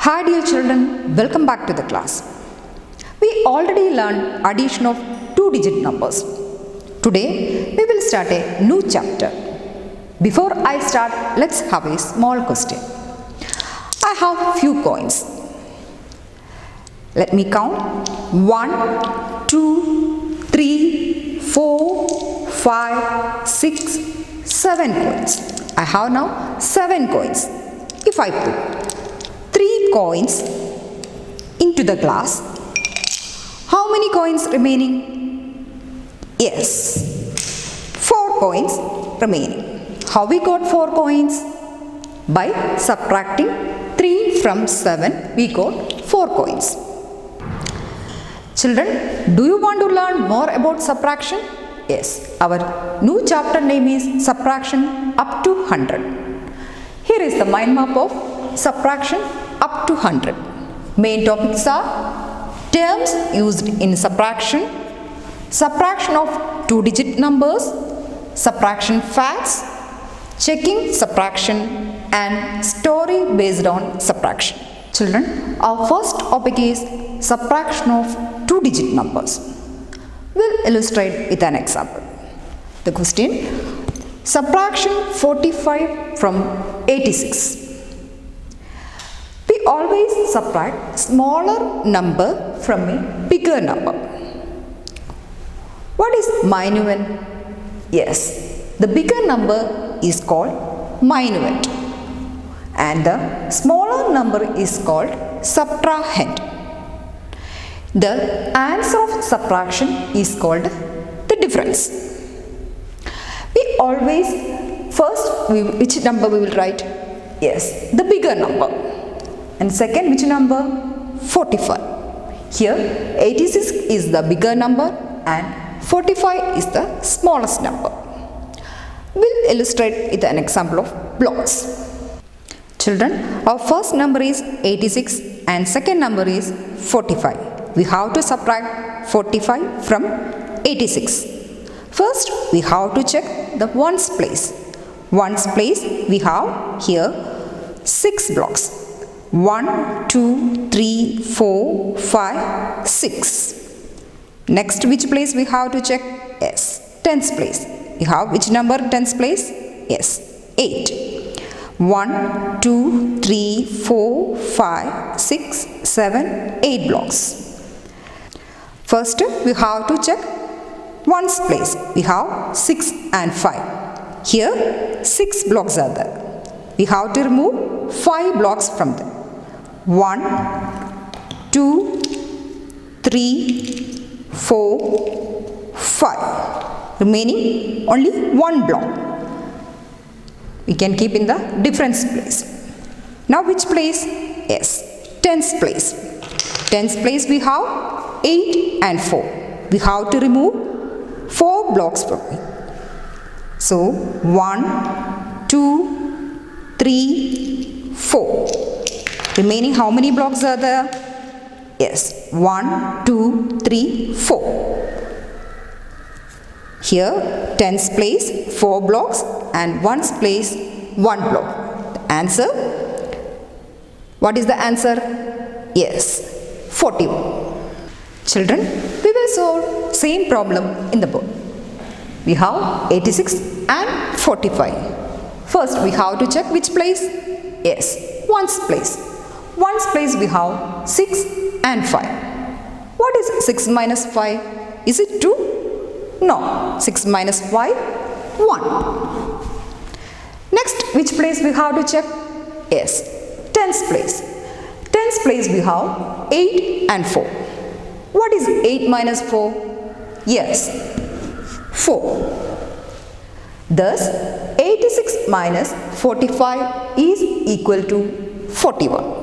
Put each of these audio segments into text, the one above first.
Hi dear children, welcome back to the class. We already learned addition of two-digit numbers. Today we will start a new chapter. Before I start, let's have a small question. I have few coins. Let me count 1, 2, 3, 4, 5, 6, 7 coins. I have now 7 coins. If I put 3 coins into the glass, how many coins remaining? Yes, 4 coins remaining. How we got 4 coins? By subtracting 3 from 7, we got 4 coins. Children, do you want to learn more about subtraction? Yes, our new chapter name is Subtraction up to 100. Here is the mind map of subtraction up to 100. Main topics are terms used in subtraction, subtraction of two-digit numbers, subtraction facts, checking subtraction, and story based on subtraction. Children, our first topic is subtraction of two-digit numbers. We'll illustrate with an example. The question: subtraction 45 from 86. We always subtract smaller number from a bigger number. What is minuend? Yes, the bigger number is called minuend and the smaller number is called subtrahend. The answer of subtraction is called the difference. We always which number we will write? Yes, the bigger number. And second, which number? 45. Here 86 is the bigger number and 45 is the smallest number. We'll illustrate with an example of blocks. Children, our first number is 86 and second number is 45. We have to subtract 45 from 86. First, we have to check the ones place. Ones place, we have here 6 blocks. 1, 2, 3, 4, 5, 6. Next, which place we have to check? Yes, tens place. We have which number tens place? Yes, 8. 1, 2, 3, 4, 5, 6, 7, 8 blocks. First, we have to check ones place. We have 6 and 5. Here, 6 blocks are there. We have to remove 5 blocks from them. 1, 2, 3, 4, 5. Remaining only 1 block. We can keep in the difference place. Now which place? Yes, tens place. Tens place we have 8 and 4. We have to remove 4 blocks from it. So 1, 2, 3, 4. Remaining how many blocks are there? Yes, 1, 2, 3, 4. Here tens place 4 blocks and ones place 1 block. The answer? What is the answer? Yes, 41. Children, we will solve same problem in the book. We have 86 and 45. First we have to check which place? Yes, ones place. Ones place we have 6 and 5. What is 6 minus 5? Is it 2? No. 6 minus 5? 1. Next, which place we have to check? Yes, tens place. Tens place we have 8 and 4. What is 8 minus 4? Yes, 4. Thus, 86 minus 45 is equal to 41.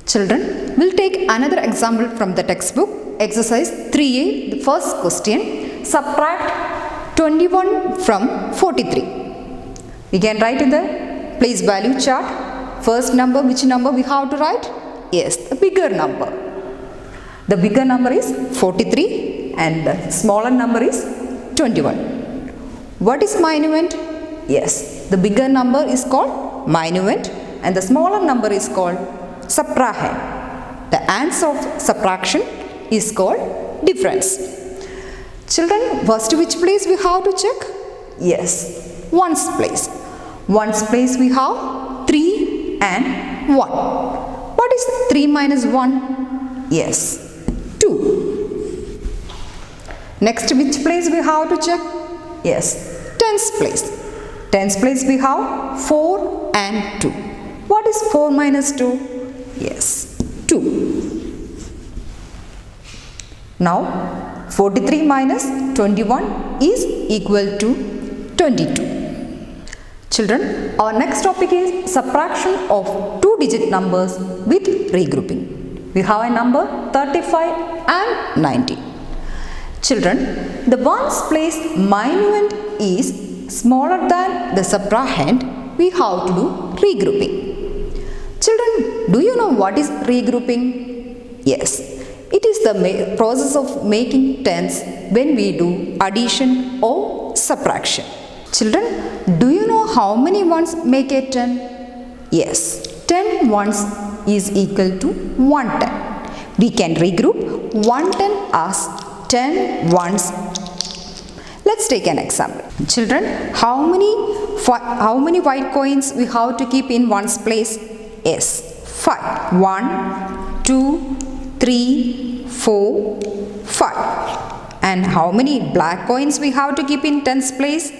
Children, we'll take another example from the textbook. Exercise 3A, the first question. Subtract 21 from 43. We can write in the place value chart. First number, which number we have to write? Yes, the bigger number. The bigger number is 43 and the smaller number is 21. What is minuend? Yes, the bigger number is called minuend and the smaller number is called subtrahend. The answer of subtraction is called difference. Children, first which place we have to check? Yes, ones place. Ones place we have 3 and 1. What is 3 minus 1? Yes, 2. Next which place we have to check? Yes, tens place. Tens place we have 4 and 2. What is 4 minus 2? Yes, 2. Now 43 minus 21 is equal to 22. Children, our next topic is subtraction of 2-digit numbers with regrouping. We have a number 35 and 90. Children, the ones place minuend is smaller than the subtrahend. We have to do regrouping. Children, do you know what is regrouping? Yes, it is the process of making tens when we do addition or subtraction. Children, do you know how many ones make a 10? Yes, 10 ones is equal to 110. We can regroup 110 as 10 ones. Let's take an example. Children, how many white coins we have to keep in ones place? Yes, 5. 1, 2, 3, 4, 5. And how many black coins we have to keep in tens place?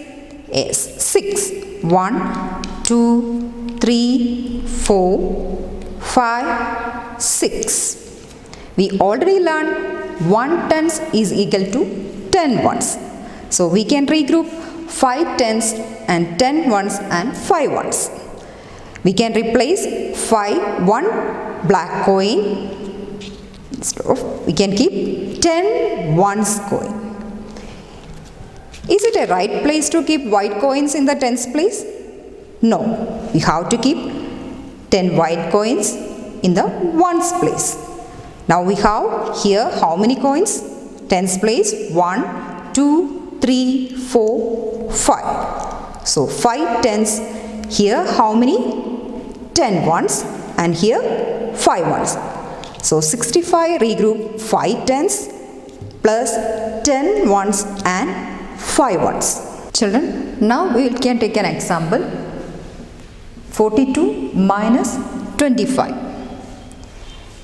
Yes, 6. 1, 2, 3, 4, 5, 6. We already learned 1 tens is equal to 10 ones. So we can regroup 5 tens and 10 ones and 5 ones. We can replace 1 black coin. Instead of, we can keep 10 ones coin. Is it a right place to keep white coins in the tens place? No. We have to keep 10 white coins in the ones place. Now we have here how many coins? Tens place 1, 2, 3, 4, 5. So 5 tens. Here how many? 10 ones and here 5 ones. So 65 regroup 5 tens plus 10 ones and 5 ones. Children, now we can take an example. 42 minus 25.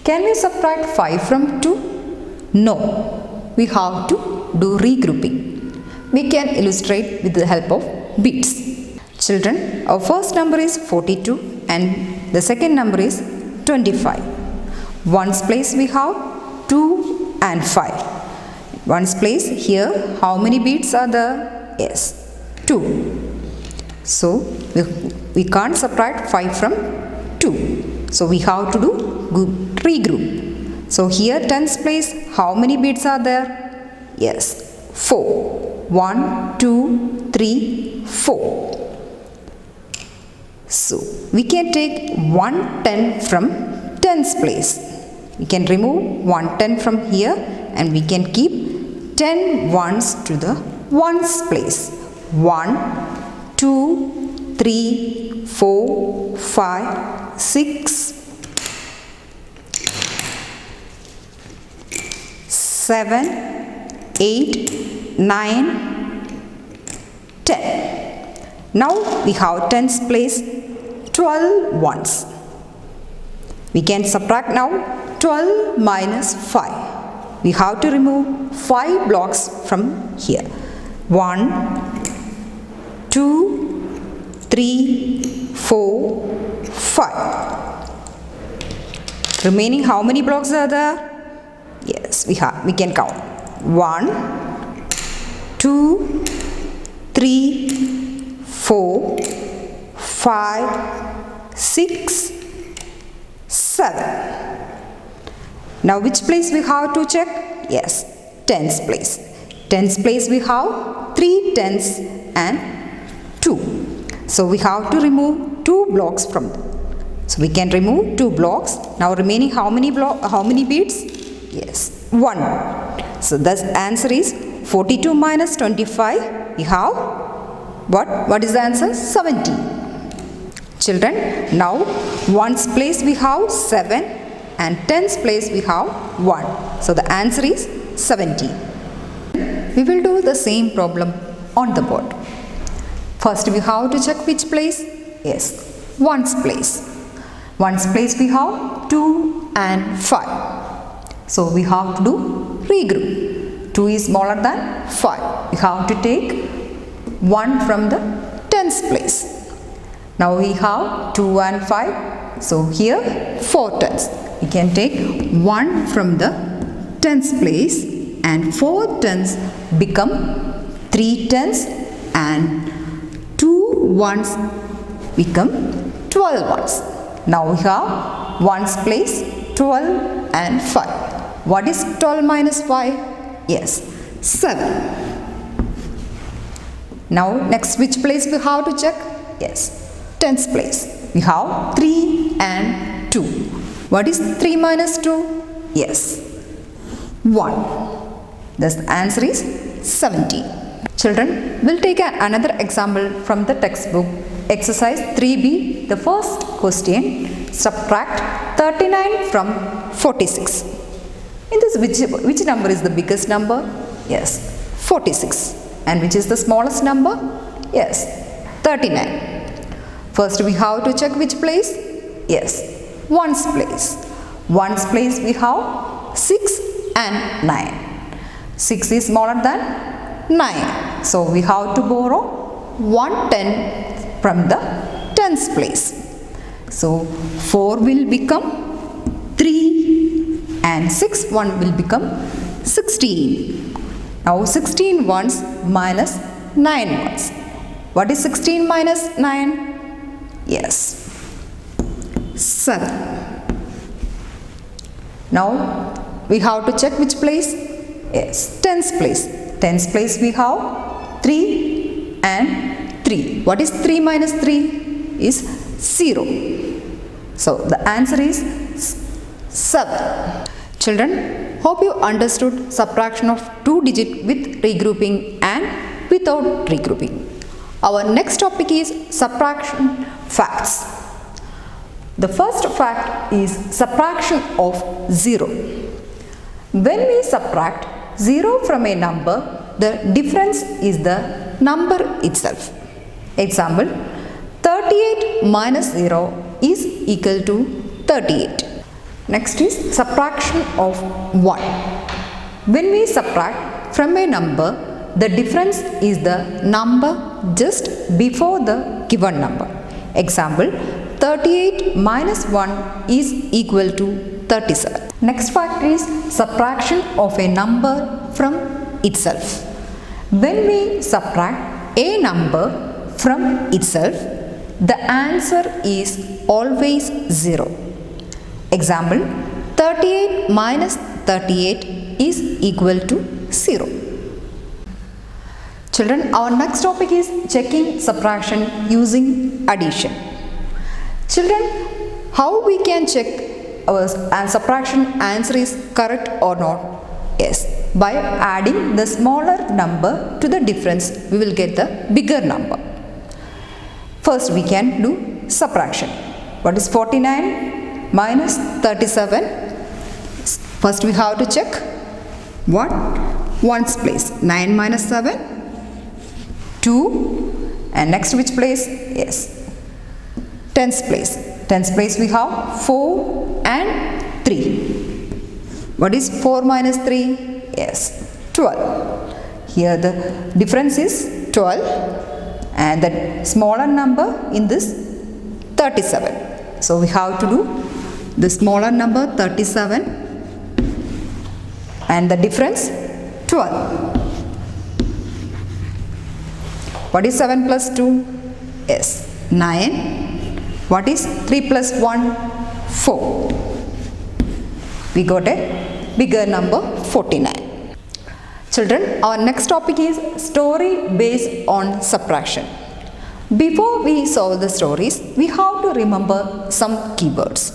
Can we subtract 5 from 2? No. We have to do regrouping. We can illustrate with the help of beads. Children, our first number is 42 and the second number is 25. Ones place we have 2 and 5. Ones place here, how many beads are there? Yes, 2. So we can't subtract 5 from 2. So we have to do regroup. So here tens place, how many beads are there? Yes, 4. 1, 2, 3, 4. So we can take 110 from tens place. We can remove 110 from here and we can keep 10 ones to the ones place. 1, 2, 3, 4, 5, 6, 7, 8, 9, 10. Now we have tens place 12 ones. We can subtract now 12 minus 5. We have to remove 5 blocks from here. 1, 2, 3, 4, 5. Remaining how many blocks are there? Yes, we can count. 1, 2, 3, 4, 5, 6, 7. Now which place we have to check? Yes, tens place. Tens place we have 3 tens and 2. So we have to remove 2 blocks from them. So we can remove 2 blocks. Now remaining how many beads? Yes, 1. So the answer is 42 minus 25. We have what? What is the answer? 17. Children, now ones place we have 7 and tens place we have 1. So the answer is 17. We will do the same problem on the board. First we have to check which place? Yes, ones place. Ones place we have 2 and 5. So we have to do regroup. 2 is smaller than 5. We have to take 1 from the tens place. Now we have 2 and 5. So here 4 tens. We can take 1 from the tens place and 4 tens become 3 tens and 2 ones become 12 ones. Now we have ones place 12 and 5. What is 12 minus 5? Yes, 7. Now next which place we have to check? Yes, tens place. We have 3 and 2. What is 3 minus 2? Yes, 1. Thus the answer is 17. Children, we'll take another example from the textbook. Exercise 3B, the first question, subtract 39 from 46. In this, which number is the biggest number? Yes, 46. And which is the smallest number? Yes, 39. First we have to check which place? Yes, ones place. Ones place we have 6 and 9. 6 is smaller than 9. So we have to borrow 1 10 from the tens place. So 4 will become 3 and 6 1 will become 16. Now 16 ones minus 9 ones. What is 16 minus 9? Yes, 7. Now we have to check which place? Yes, tens place. Tens place we have 3 and 3. What is 3 minus 3? Is 0. So the answer is 7. Children, hope you understood subtraction of 2 digits with regrouping and without regrouping. Our next topic is subtraction facts. The first fact is subtraction of 0. When we subtract 0 from a number, the difference is the number itself. Example, 38 minus 0 is equal to 38. Next is subtraction of 1. When we subtract from a number, the difference is the number just before the given number. Example, 38 minus 1 is equal to 37. Next fact is subtraction of a number from itself. When we subtract a number from itself, the answer is always 0. Example, 38 minus 38 is equal to 0. Children, our next topic is checking subtraction using addition. Children, how we can check our subtraction answer is correct or not? Yes, by adding the smaller number to the difference, we will get the bigger number. First we can do subtraction. What is 49 minus 37? First we have to check what? Ones place. 9 minus 7? 2. And next which place? Yes, tens place. Tens place we have 4 and 3. What is 4 minus 3? Yes, 12. Here the difference is 12 and the smaller number in this 37. So we have to do the smaller number 37 and the difference 12. What is 7 plus 2? Yes, 9. What is 3 plus 1? 4. We got a bigger number 49. Children, our next topic is story based on subtraction. Before we solve the stories, we have to remember some keywords.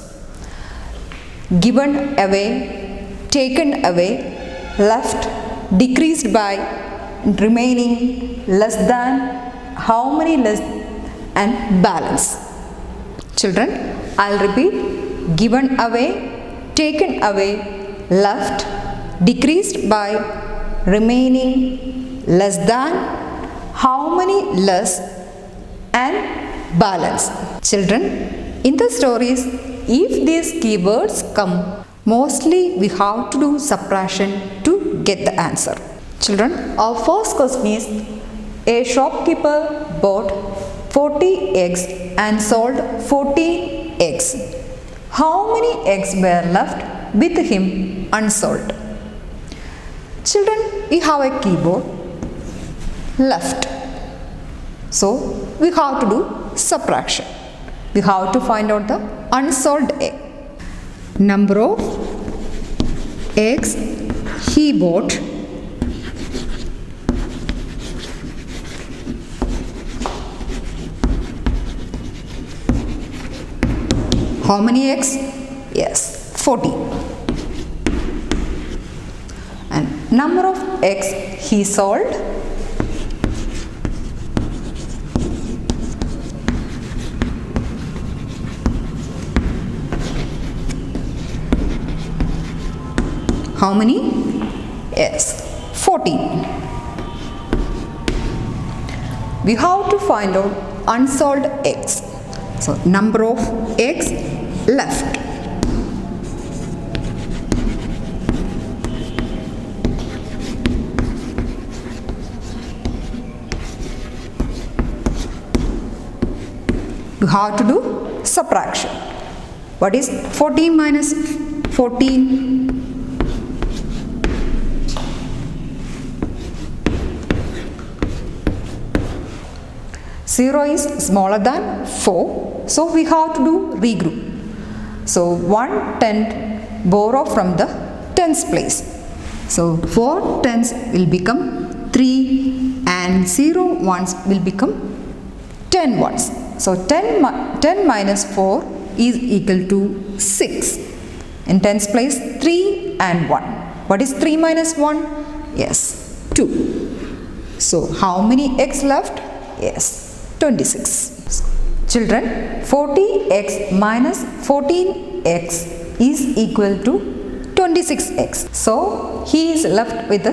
Given away, taken away, left, decreased by, remaining, less than, how many less, and balance. Children, I'll repeat. Given away, taken away, left, decreased by, remaining, less than, how many less, and balance. Children, in the stories, if these keywords come, mostly we have to do subtraction to get the answer. Children, our first question is, a shopkeeper bought 40 eggs and sold 14 eggs. How many eggs were left with him unsold? Children, we have a keyboard left. So, we have to do subtraction. We have to find out the unsold egg. Number of eggs he bought. How many eggs? Yes, 40. And number of eggs he sold. How many? Yes, 14. We have to find out unsold eggs. So, number of eggs left. You have to do subtraction. What is 14 minus 14? 0 is smaller than 4, so we have to do regroup. So 1 tenth borrow from the tens place. So 4 tenths will become 3 and 0 ones will become 10 ones. So 10 minus 4 is equal to 6. In tens place 3 and 1. What is 3 minus 1? Yes, 2. So how many eggs left? Yes, 26. Children, 40x minus 14x is equal to 26x. So, he is left with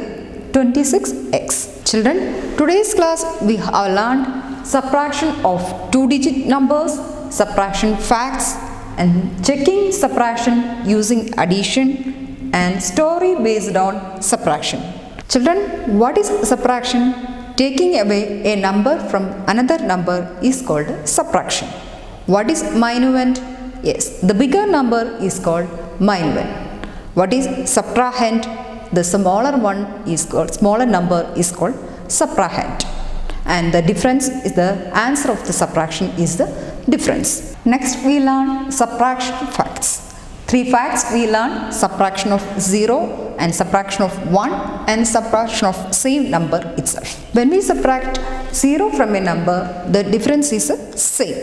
26x. Children, today's class we have learned subtraction of 2-digit numbers, subtraction facts, and checking subtraction using addition, and story based on subtraction. Children, what is subtraction? Taking away a number from another number is called subtraction. What is minuend? Yes, the bigger number is called minuend. What is subtrahend? The smaller number is called subtrahend. And the difference is the answer of the subtraction is the difference. Next we learn subtraction facts. 3 facts we learn: subtraction of 0 and subtraction of 1 and subtraction of same number itself. When we subtract 0 from a number, the difference is same.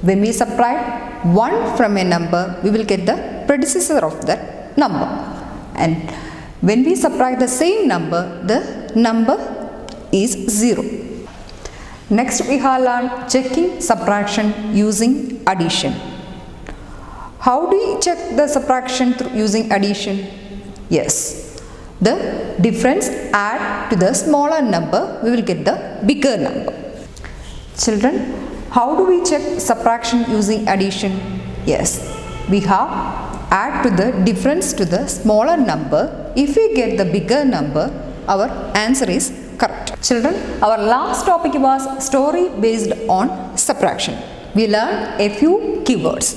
When we subtract 1 from a number, we will get the predecessor of that number. And when we subtract the same number, the number is 0. Next we have learned checking subtraction using addition. How do we check the subtraction using addition? Yes, the difference add to the smaller number, we will get the bigger number. Children, how do we check subtraction using addition? Yes, we have add to the difference to the smaller number. If we get the bigger number, our answer is correct. Children, our last topic was story based on subtraction. We learned a few keywords: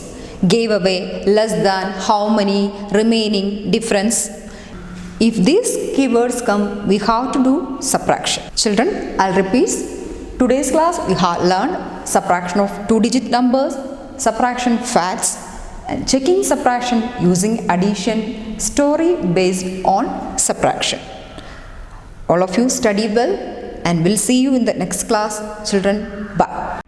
gave away, less than, how many, remaining, difference. If these keywords come, we have to do subtraction. Children, I'll repeat. Today's class we have learned subtraction of 2-digit numbers, subtraction facts, and checking subtraction using addition, story based on subtraction. All of you study well, and we'll see you in the next class. Children, bye.